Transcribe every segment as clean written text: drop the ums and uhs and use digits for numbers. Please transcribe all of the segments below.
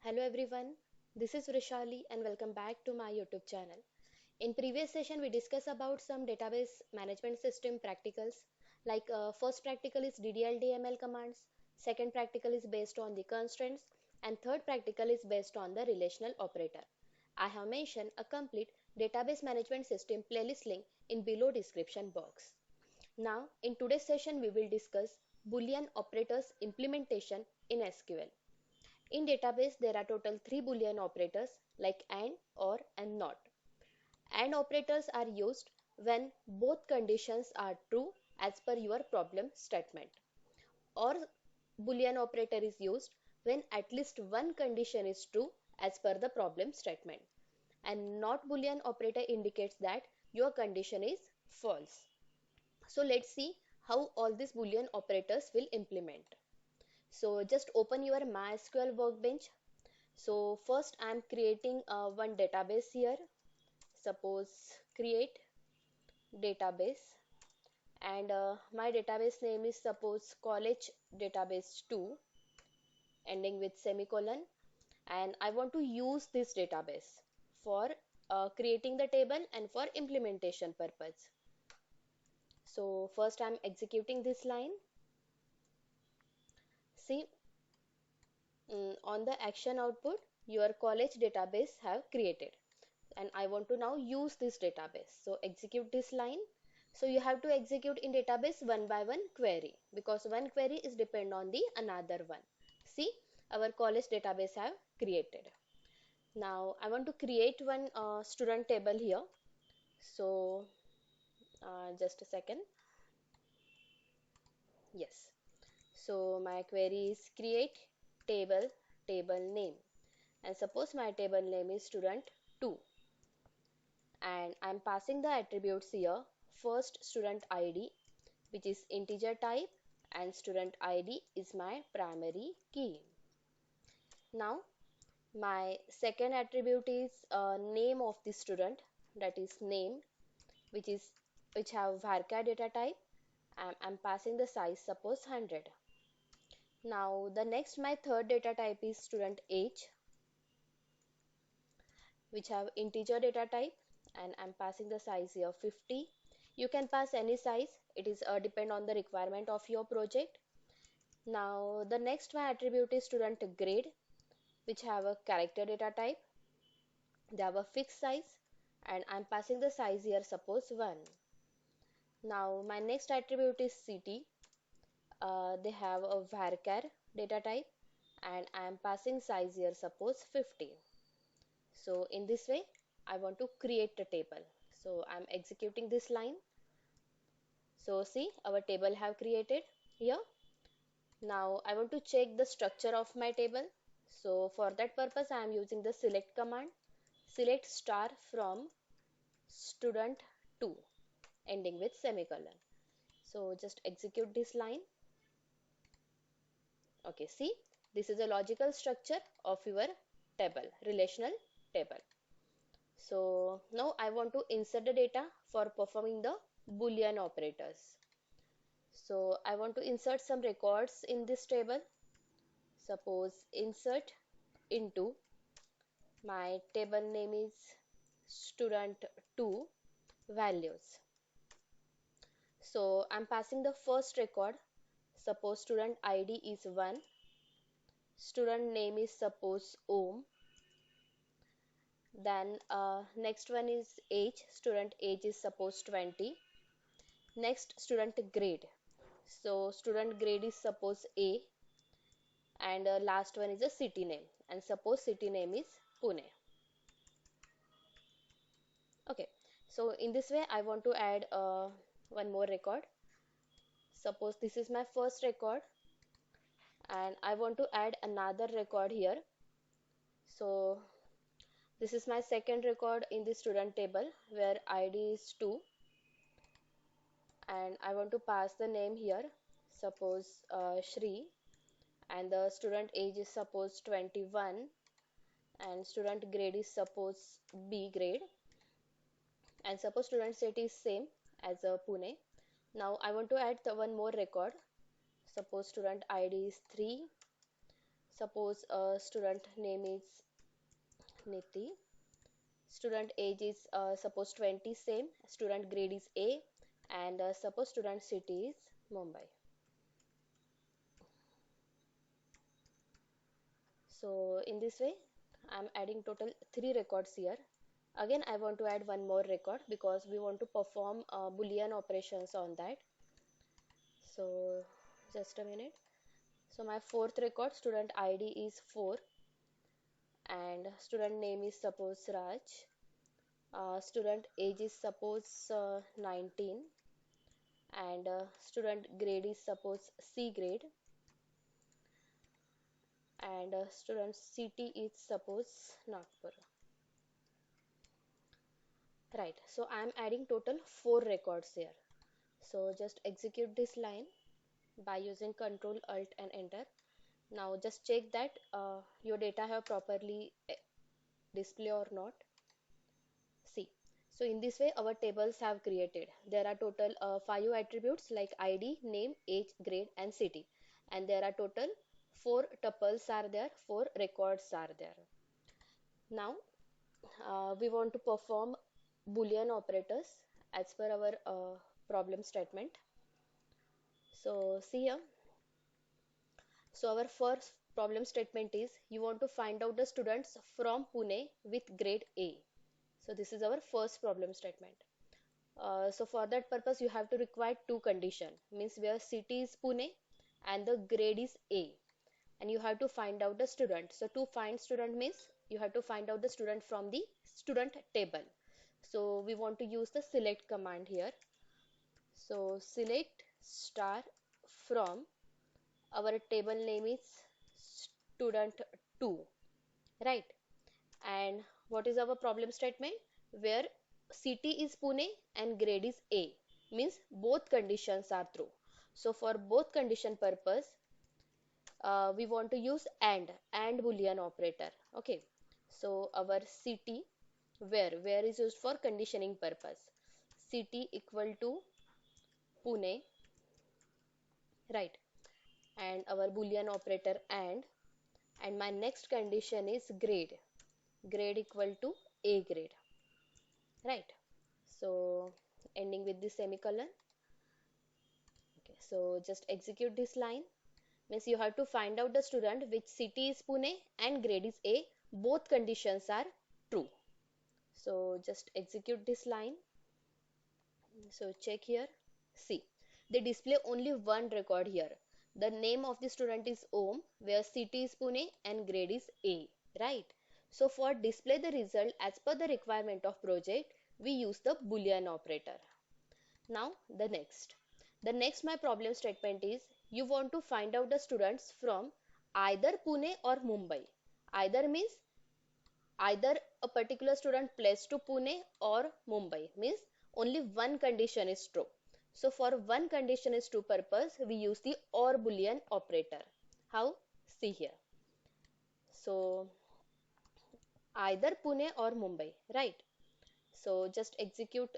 Hello everyone, this is Vrushali and welcome back to my YouTube channel. In previous session we discussed about some database management system practicals like first practical is DDL commands, second practical is based on the constraints and third practical is based on the relational operator. I have mentioned a complete database management system playlist link in below description box. Now in today's session we will discuss Boolean operators implementation in SQL. In database, there are total three Boolean operators like AND, OR, and NOT. AND operators are used when both conditions are true as per your problem statement. OR Boolean operator is used when at least one condition is true as per the problem statement. And NOT Boolean operator indicates that your condition is false. So let's see how all these Boolean operators will implement. So just open your MySQL workbench. So first I'm creating one database here. Suppose create database and my database name is suppose college database 2 ending with semicolon, and I want to use this database for creating the table and for implementation purpose. So first I'm executing this line. See, on the action output your college database have created and I want to now use this database. So execute this line. So you have to execute in database one by one query because one query is depend on the another one. See, our college database have created. Now I want to create one student table here. So just a second. Yes. So my query is create table name, and suppose my table name is student 2, and I'm passing the attributes here. First student ID, which is integer type, and student ID is my primary key. Now my second attribute is name of the student, that is name, which have varchar data type. I'm passing the size suppose 100. Now the next my third data type is student age, which have integer data type, and I'm passing the size here 50. You can pass any size, it is depend on the requirement of your project. Now the next my attribute is student grade, which have a character data type. They have a fixed size and I'm passing the size here suppose 1. Now my next attribute is city. They have a varchar data type and I am passing size here suppose 50. So in this way I want to create a table. So I'm executing this line. So see, our table have created here. Now I want to check the structure of my table. So for that purpose I am using the select command. Select star from student 2 ending with semicolon. So just execute this line. Okay, see, this is a logical structure of your table, relational table. So now I want to insert the data for performing the Boolean operators. So I want to insert some records in this table. Suppose insert into my table name is student 2 values. So I'm passing the first record. Suppose student ID is 1. Student name is suppose Om. Then next one is age. Student age is suppose 20. Next student grade. So student grade is suppose A. And last one is a city name. And suppose city name is Pune. Okay. So in this way I want to add one more record. Suppose this is my first record and I want to add another record here. So this is my second record in the student table where ID is 2 and I want to pass the name here. Suppose Shri, and the student age is suppose 21 and student grade is suppose B grade, and suppose student city is same as Pune. Now I want to add the one more record. Suppose student ID is 3, Suppose student name is Niti, student age is suppose 20, same, student grade is A, and suppose student city is Mumbai. So in this way, I'm adding total three records here. Again, I want to add one more record because we want to perform Boolean operations on that. So just a minute. So my fourth record, student ID is 4 and student name is suppose Raj. Student age is suppose 19 and student grade is suppose C grade and student city is suppose Nagpur. Right, so I'm adding total 4 records here. So just execute this line by using Control Alt and Enter. Now just check that your data have properly display or not. See, so in this way our tables have created. There are total 5 attributes like ID, name, age, grade and city. And there are total 4 tuples are there, 4 records are there. Now we want to perform Boolean operators as per our problem statement. So see here. So our first problem statement is you want to find out the students from Pune with grade A. So this is our first problem statement. So for that purpose you have to require two condition means where city is Pune and the grade is A and you have to find out the student. So to find student means you have to find out the student from the student table. So we want to use the select command here. So select star from our table name is student 2, right? And what is our problem statement? Where city is Pune and grade is A means both conditions are true. So for both condition purpose, we want to use and Boolean operator. Okay. So our city where is used for conditioning purpose. City equal to Pune, right? And our Boolean operator and my next condition is grade equal to A grade, right? So ending with the semicolon. Okay, so just execute this line means you have to find out the student which city is Pune and grade is A, both conditions are true. So just execute this line. So check here, see they display only one record here. The name of the student is Om where city is Pune and grade is A, right? So for display the result as per the requirement of project we use the Boolean operator. Now the next my problem statement is you want to find out the students from either Pune or Mumbai. Either means either a particular student placed to Pune or Mumbai means only one condition is true. So for one condition is true purpose we use the or Boolean operator. How? See here. So either Pune or Mumbai, right? So just execute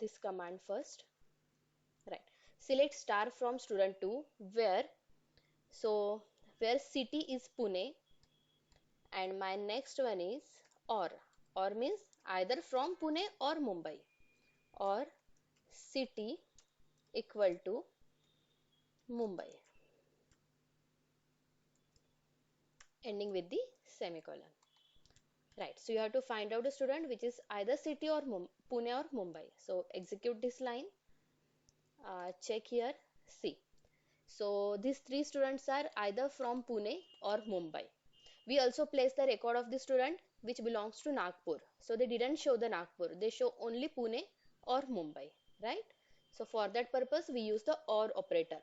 this command first. Right. Select star from student 2 where so where city is Pune and my next one is or. Or means either from Pune or Mumbai or city equal to Mumbai ending with the semicolon. Right. So you have to find out a student which is either city or Pune or Mumbai. So execute this line. Check here. See. So these three students are either from Pune or Mumbai. We also place the record of the student which belongs to Nagpur. So they didn't show the Nagpur. They show only Pune or Mumbai, right? So for that purpose, we use the or operator.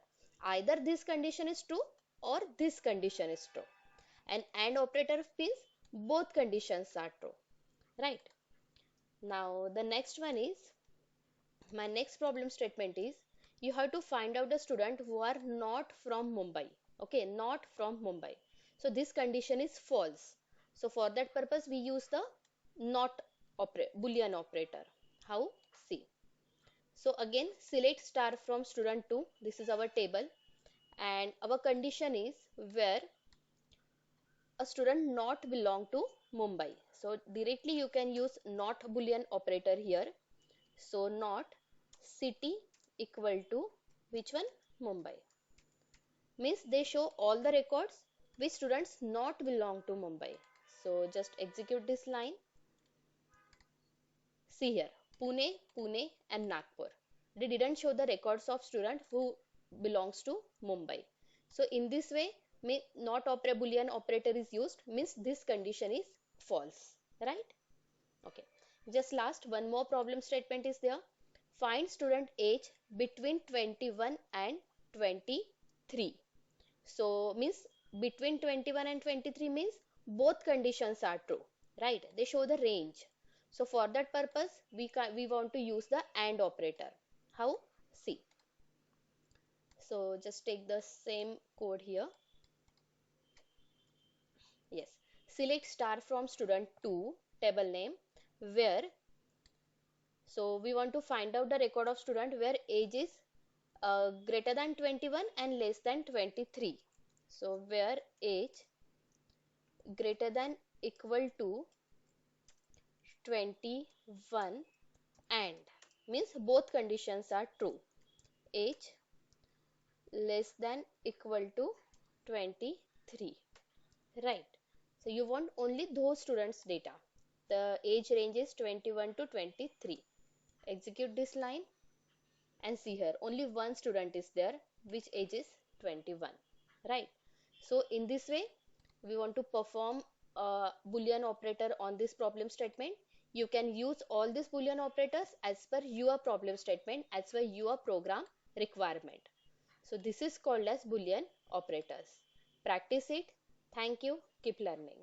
Either this condition is true or this condition is true. And operator means both conditions are true, right? Now the next one is my next problem statement is you have to find out the student who are not from Mumbai. Okay, not from Mumbai. So this condition is false. So for that purpose we use the not Boolean operator. How? See. So again select star from student 2. This is our table and our condition is where a student not belong to Mumbai. So directly you can use not Boolean operator here. So not city equal to which one? Mumbai. Means they show all the records which students not belong to Mumbai. So just execute this line. See here, Pune, Pune and Nagpur. They didn't show the records of student who belongs to Mumbai. So in this way, not Boolean operator is used means this condition is false, right? Okay. Just last one more problem statement is there. Find student age between 21 and 23. So means between 21 and 23 means both conditions are true, right? They show the range. So for that purpose, we want to use the AND operator. How? See. So just take the same code here. Yes. Select star from student 2 table name where, so we want to find out the record of student where age is greater than 21 and less than 23. So where age greater than equal to 21 and means both conditions are true. Age less than equal to 23, right? So you want only those students data. The age range is 21 to 23. Execute this line and see here only one student is there which age is 21, right? So in this way we want to perform a Boolean operator on this problem statement. You can use all these Boolean operators as per your problem statement, as per your program requirement. So this is called as Boolean operators. Practice it. Thank you. Keep learning.